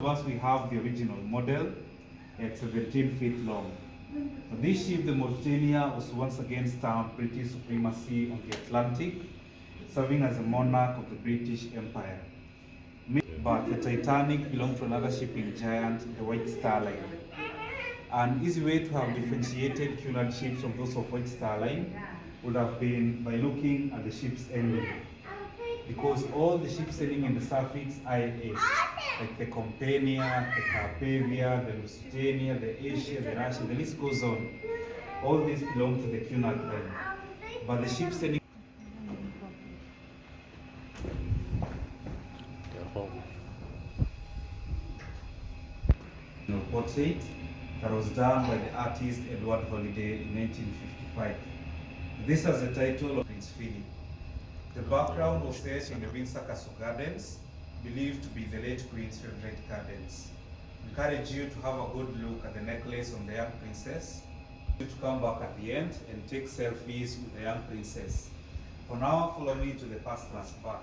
First, we have the original model at 17 feet long. This ship, the Mauritania, was once again stamped British supremacy on the Atlantic, serving as a monarch of the British Empire. But the Titanic belonged to another shipping giant, the White Star Line. An easy way to have differentiated Cunard ships from those of White Star Line would have been by looking at the ship's ending, because all the ships sailing in the suffix IA, like the Compania, the Carpathia, the Lusitania, the Asia, the Russia, the list goes on. All these belong to the Cunard line. But the ships sailing portrait that was done by the artist Edward Holiday in 1955. This has the title of Prince Philip. The background was set in the Windsor Castle Gardens, believed to be the late Queen's favorite gardens. Encourage you to have a good look at the necklace on the young princess. To come back at the end and take selfies with the young princess. For now, follow me to the first class bar.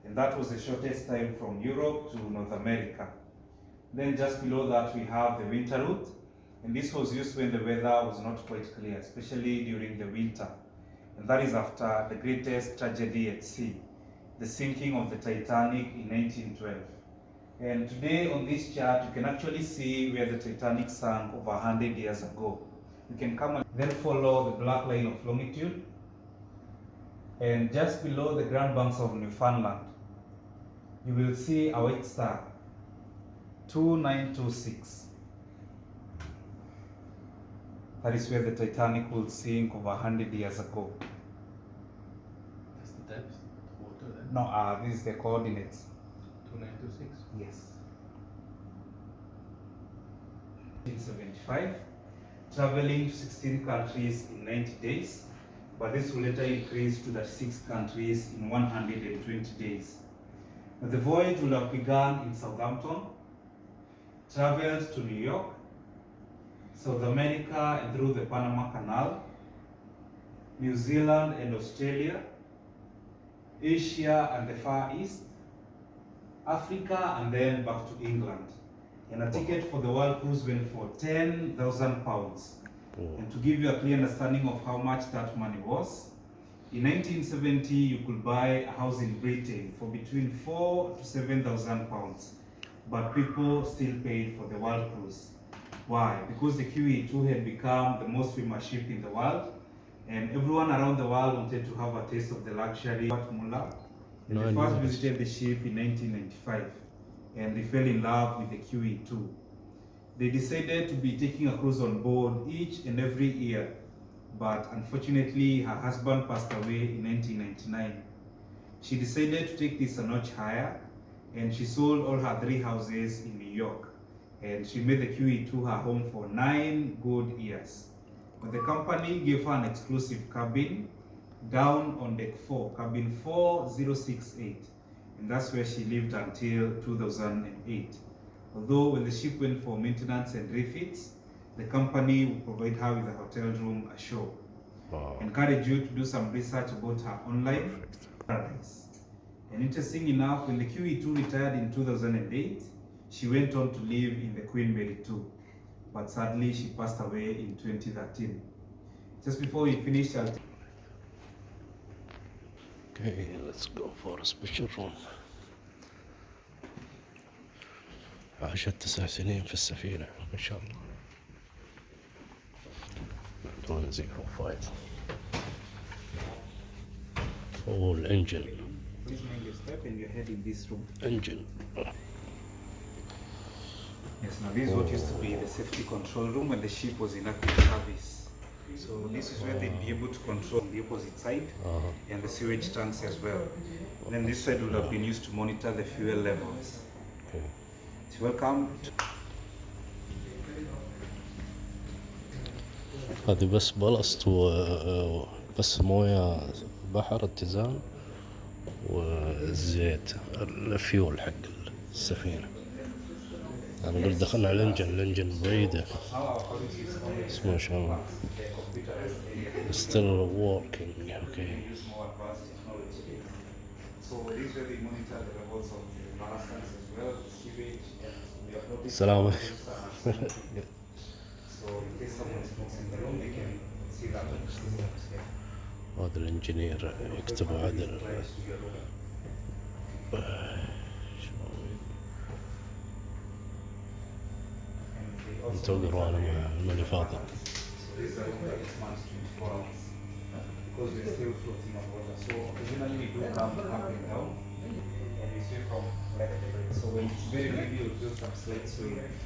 And that was the shortest time from Europe to North America. Then just below that we have the winter route, and this was used when the weather was not quite clear, especially during the winter. And that is after the greatest tragedy at sea, the sinking of the Titanic in 1912. And today on this chart, you can actually see where the Titanic sank over 100 years ago. You can come and then follow the black line of longitude, and just below the Grand Banks of Newfoundland, you will see a white star, 2926. That is where the Titanic will sink over 100 years ago. That's the depth of water then? No, this is the coordinates. 2926? Yes. 1975, traveling to 16 countries in 90 days, but this will later increase to 36 countries in 120 days. The voyage will have begun in Southampton, traveled to New York, South America and through the Panama Canal, New Zealand and Australia, Asia and the Far East, Africa, and then back to England. And a ticket for the world cruise went for £10,000. And to give you a clear understanding of how much that money was, in 1970 you could buy a house in Britain for between £4,000 to £7,000, but people still paid for the world cruise. Why? Because the QE2 had become the most famous ship in the world, and everyone around the world wanted to have a taste of the luxury. And they first visited the ship in 1995, and they fell in love with the QE2. They decided to be taking a cruise on board each and every year, but unfortunately her husband passed away in 1999. She decided to take this a notch higher, and she sold all her 3 houses in New York, and she made the QE2 her home for 9 good years. But the company gave her an exclusive cabin down on deck 4, cabin 4068, and that's where she lived until 2008. Although when the ship went for maintenance and refits, the company will provide her with a hotel room ashore. Wow. Encourage you to do some research about her online paradise. And interesting enough, when the QE2 retired in 2008, she went on to live in the Queen Mary 2, but sadly she passed away in 2013. Just before we finish, I'll Okay, let's go for a special room. عاشت 9 سنين في السفينة إن شاء الله. 105 full engine. please make your step and you're heading this room. Engine. Yes, now this is what used to be the safety control room when the ship was in active service. So this is where they'd be able to control the opposite side and the sewage tanks as well. And then this side would have been used to monitor the fuel levels. Okay. So welcome. هذه بس بلست بس موية بحر اتزان والزيت الفيول حق السفينة. أنا قلت دخلنا على الإنجن بعيدة بس ما شاء الله still working. Okay. So these were the monitor the levels of the ballastance as well, sewage, and we uploaded السلام So in case someone smokes in the room, they can see that on the systems here. هذا الانجينير يكتب عدل. انتظروا انا ماني فاضي. Because we're still floating on water. So occasionally we do come up and down and we swim from left to right. So when it's very windy, you'll feel some slight swing.